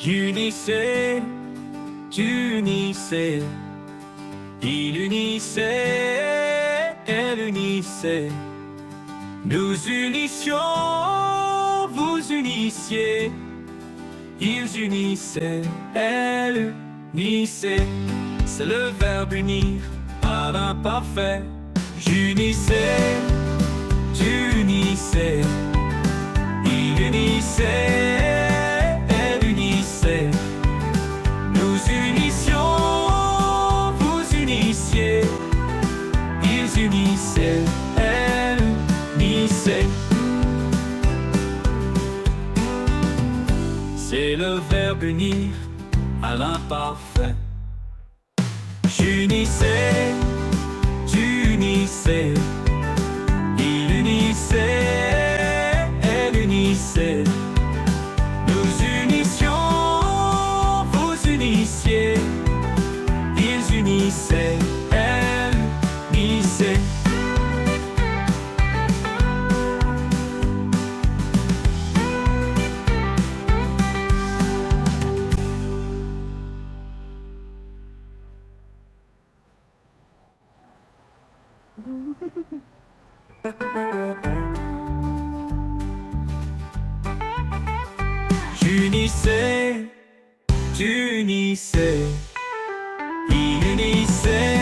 UNICEF, UNICEF, il unissait, elle unissait. Nous unissions, vous unissiez. Ils unissaient, elle unissait. C'est le verbe unir à l'imparfait. J'unissais, tu unissais. Il unissait, elle unissait. Nous unissions, vous unissiez. Ils unissaient, elle unissait. C'est le verbe unir à l'imparfait. J'unissais, tu unissais. Il unissait, elle unissait. Nous unissions, vous unissiez. Ils unissaient, elle unissait. J'unissais, tu unissais, il unissait.